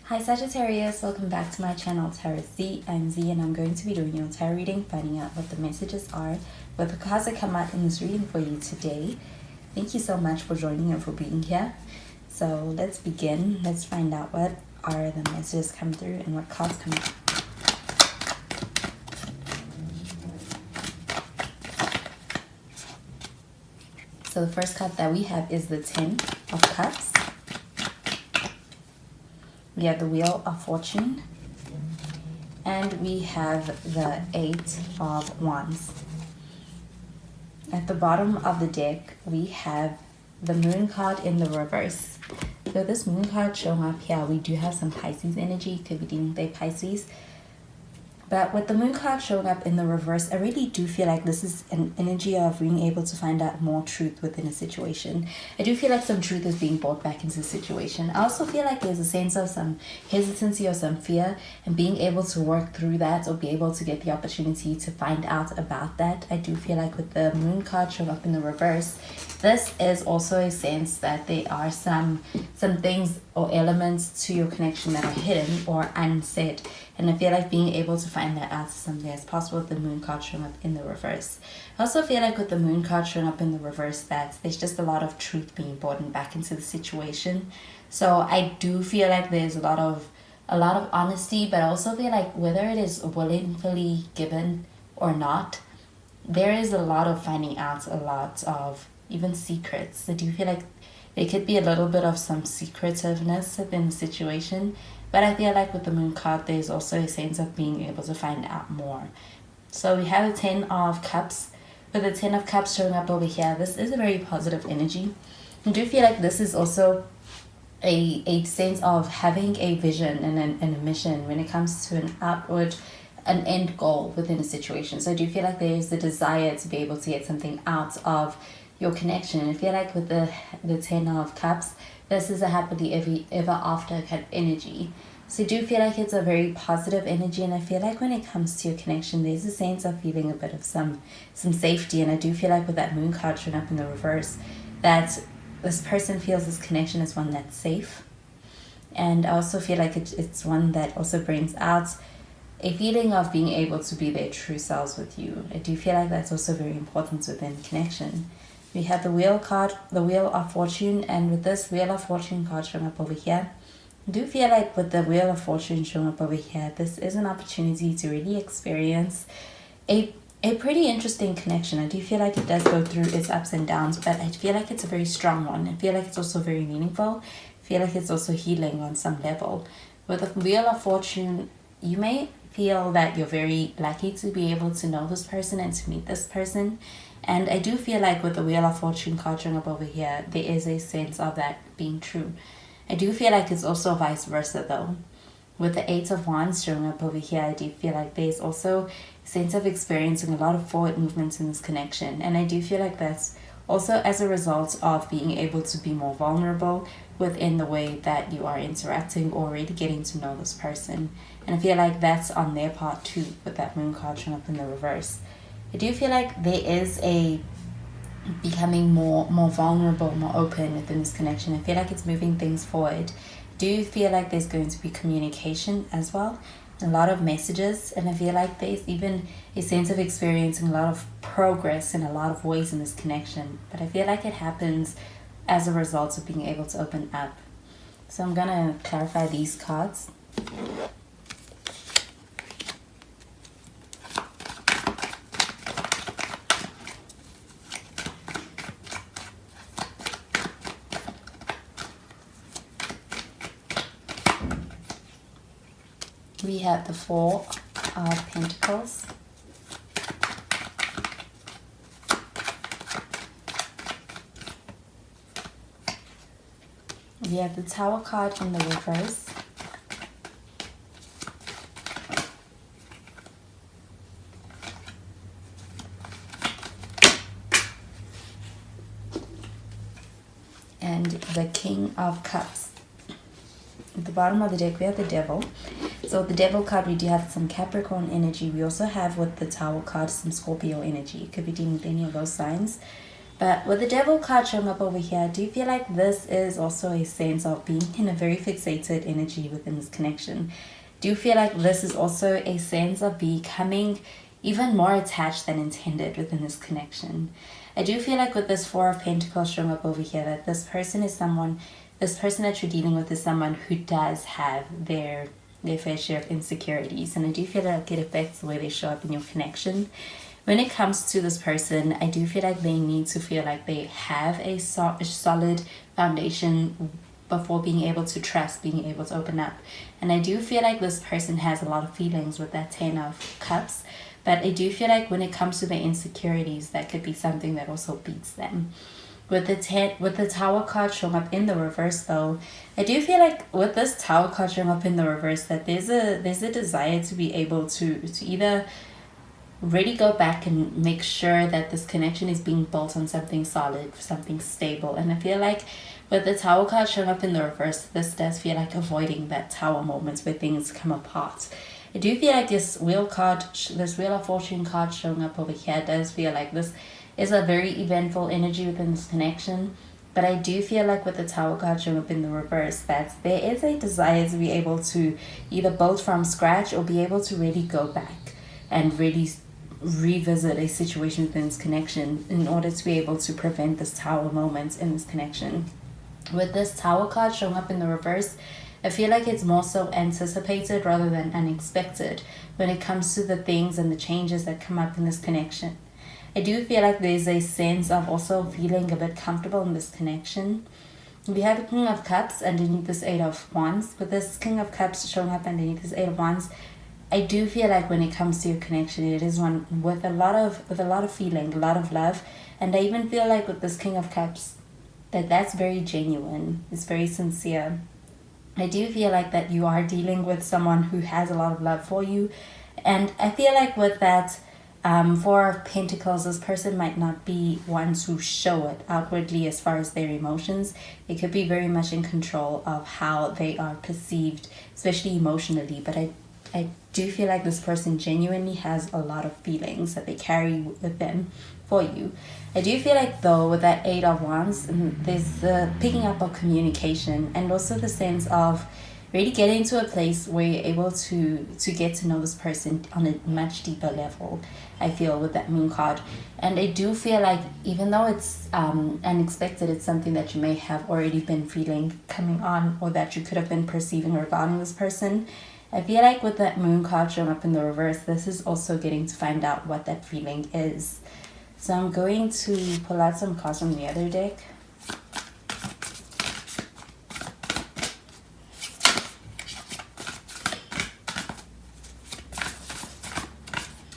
Hi Sagittarius, welcome back to my channel Tarot Z. I'm Z and I'm going to be doing your tarot reading, finding out what the messages are, what the cards that come out in this reading for you today. Thank you so much for joining and for being here. So let's begin. Let's find out what are the messages come through and what cards come out. So the first card that we have is the Ten of Cups. We have the Wheel of Fortune, and we have the Eight of Wands. At the bottom of the deck, we have the Moon card in the reverse. So this Moon card showing up here, we do have some Pisces energy, could be dealing with Pisces. But with the Moon card showing up in the reverse, I really do feel like this is an energy of being able to find out more truth within a situation. I do feel like some truth is being brought back into the situation. I also feel like there's a sense of some hesitancy or some fear, and being able to work through that or be able to get the opportunity to find out about that. I do feel like with the Moon card showing up in the reverse, this is also a sense that there are some things or elements to your connection that are hidden or unsaid. And I feel like being able to find that out as something as possible with the Moon card showing up in the reverse. I also feel like with the Moon card showing up in the reverse that there's just a lot of truth being brought back into the situation. So I do feel like there's a lot of honesty, but I also feel like whether it is willingly given or not, there is a lot of finding out a lot of even secrets. I do feel like there could be a little bit of some secretiveness within the situation. But I feel like with the Moon card, there's also a sense of being able to find out more. So we have the Ten of Cups. With the Ten of Cups showing up over here, this is a very positive energy. I do feel like this is also a sense of having a vision and a mission when it comes to an end goal within a situation. So I do feel like there's the desire to be able to get something out of your connection. I feel like with the Ten of Cups, this is a happily ever after kind of energy. So I do feel like it's a very positive energy, and I feel like when it comes to your connection, there's a sense of feeling a bit of some safety. And I do feel like with that Moon card showing up in the reverse, that this person feels this connection is one that's safe. And I also feel like it's one that also brings out a feeling of being able to be their true selves with you. I do feel like that's also very important within connection. We have the Wheel card, the Wheel of Fortune, and with this Wheel of Fortune card showing up over here, I do feel like with the Wheel of Fortune showing up over here, this is an opportunity to really experience a pretty interesting connection. I do feel like it does go through its ups and downs, but I feel like it's a very strong one. I feel like it's also very meaningful. I feel like it's also healing on some level. With the Wheel of Fortune, you may feel that you're very lucky to be able to know this person and to meet this person. And I do feel like with the Wheel of Fortune card showing up over here, there is a sense of that being true. I do feel like it's also vice versa though. With the Eight of Wands showing up over here, I do feel like there's also a sense of experiencing a lot of forward movements in this connection. And I do feel like that's also as a result of being able to be more vulnerable within the way that you are interacting or really getting to know this person. And I feel like that's on their part too, with that Moon card showing up in the reverse. I do feel like there is a becoming more vulnerable, more open within this connection. I feel like it's moving things forward. I do feel like there's going to be communication as well, a lot of messages, and I feel like there's even a sense of experiencing a lot of progress in a lot of ways in this connection. But I feel like it happens as a result of being able to open up. So I'm gonna clarify these cards. We have the Four of Pentacles. We have the Tower card in the reverse. And the King of Cups. At the bottom of the deck, we have the Devil. So with the Devil card, we do have some Capricorn energy. We also have with the Tower card some Scorpio energy. It could be dealing with any of those signs. But with the devil card showing up over here, I do feel like this is also a sense of being in a very fixated energy within this connection. Do feel like this is also a sense of becoming even more attached than intended within this connection. I do feel like with this Four of Pentacles showing up over here, that this person that you're dealing with is someone who does have their fair share of insecurities. And I do feel like it affects the way they show up in your connection. When it comes to this person, I do feel like they need to feel like they have a solid foundation before being able to trust, being able to open up. And I do feel like this person has a lot of feelings with that 10 of Cups. But I do feel like when it comes to their insecurities, that could be something that also beats them. With the Tower card showing up in the reverse, though, I do feel like with this Tower card showing up in the reverse, that there's a desire to be able to either really go back and make sure that this connection is being built on something solid, something stable. And I feel like with the Tower card showing up in the reverse, this does feel like avoiding that Tower moments where things come apart. I do feel like this Wheel of Fortune card showing up over here does feel like this is a very eventful energy within this connection. But I do feel like with the Tower card showing up in the reverse, that there is a desire to be able to either build from scratch or be able to really go back and really revisit a situation within this connection in order to be able to prevent this Tower moment in this connection. With this Tower card showing up in the reverse, I feel like it's more so anticipated rather than unexpected when it comes to the things and the changes that come up in this connection. I do feel like there's a sense of also feeling a bit comfortable in this connection. We have the King of Cups underneath this Eight of Wands. With this King of Cups showing up underneath this Eight of Wands, I do feel like when it comes to your connection, it is one with a lot of feeling, a lot of love. And I even feel like with this King of Cups, that's very genuine. It's very sincere. I do feel like that you are dealing with someone who has a lot of love for you. And I feel like with that Four of Pentacles, this person might not be ones who show it outwardly as far as their emotions. They could be very much in control of how they are perceived, especially emotionally. But I do feel like this person genuinely has a lot of feelings that they carry with them for you. I do feel like though with that Eight of Wands, there's the picking up of communication and also the sense of really getting to a place where you're able to get to know this person on a much deeper level, I feel, with that Moon card. And I do feel like even though it's unexpected, it's something that you may have already been feeling coming on, or that you could have been perceiving regarding this person. I feel like with that Moon card showing up in the reverse, this is also getting to find out what that feeling is. So I'm going to pull out some cards from the other deck.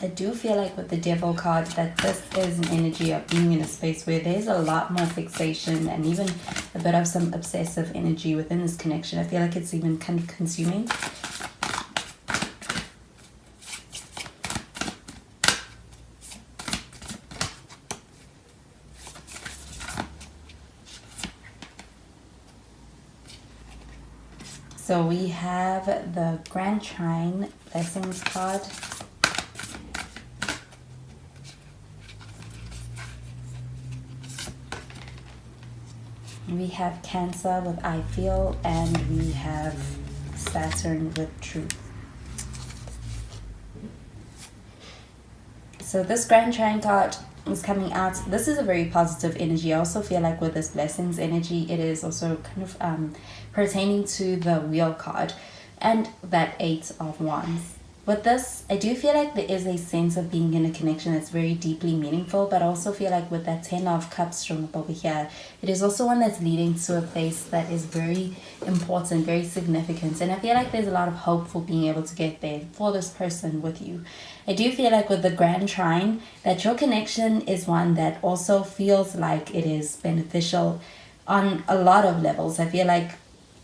I do feel like with the Devil card that this is an energy of being in a space where there's a lot more fixation and even a bit of some obsessive energy within this connection. I feel like it's even kind of consuming. So we have the Grand Trine Blessings card. We have Cancer with I Feel, and we have Saturn with Truth. So this Grand Trine card is coming out. This is a very positive energy. I also feel like with this Blessings energy, it is also kind of pertaining to the Wheel card and that Eight of Wands. With this, I do feel like there is a sense of being in a connection that's very deeply meaningful, but I also feel like with that Ten of Cups showing up over here, it is also one that's leading to a place that is very important, very significant. And I feel like there's a lot of hope for being able to get there for this person with you. I do feel like with the Grand Trine, that your connection is one that also feels like it is beneficial on a lot of levels. I feel like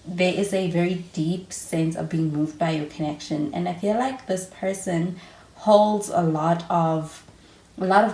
there is a very deep sense of being moved by your connection, and I feel like this person holds a lot of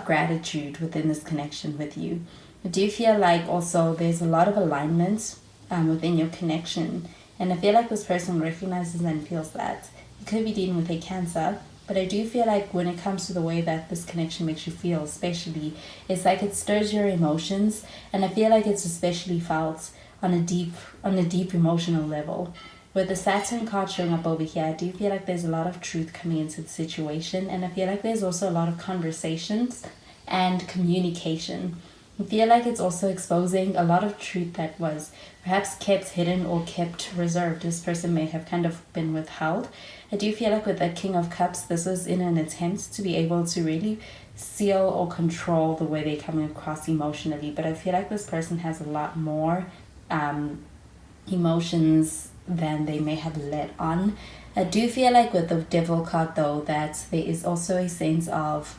gratitude within this connection with you. I do feel like also there's a lot of alignment within your connection, and I feel like this person recognizes and feels that. You could be dealing with a Cancer. But I do feel like when it comes to the way that this connection makes you feel, especially, it's like it stirs your emotions, and I feel like it's especially felt on a deep emotional level. With the Saturn card showing up over here, I do feel like there's a lot of truth coming into the situation, and I feel like there's also a lot of conversations and communication. I feel like it's also exposing a lot of truth that was perhaps kept hidden or kept reserved. This person may have kind of been withheld. I do feel like with the King of Cups, this was in an attempt to be able to really seal or control the way they're coming across emotionally. But I feel like this person has a lot more emotions than they may have let on. I do feel like with the Devil card though, that there is also a sense of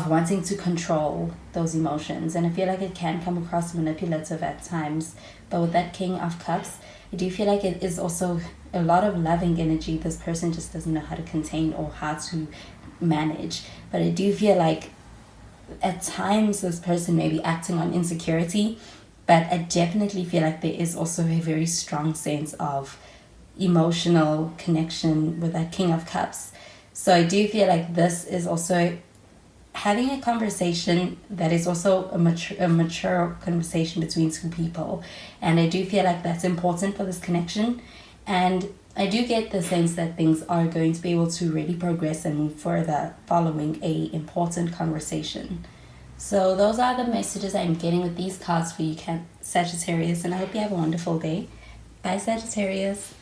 wanting to control those emotions, and I feel like it can come across manipulative at times. But with that King of Cups, I do feel like it is also a lot of loving energy this person just doesn't know how to contain or how to manage. But I do feel like at times this person may be acting on insecurity, but I definitely feel like there is also a very strong sense of emotional connection with that King of Cups. So I do feel like this is also having a conversation that is also a mature conversation between two people, and I do feel like that's important for this connection. And I do get the sense that things are going to be able to really progress and move further following a important conversation. So those are the messages I'm getting with these cards for you, Sagittarius, and I hope you have a wonderful day. Bye, Sagittarius.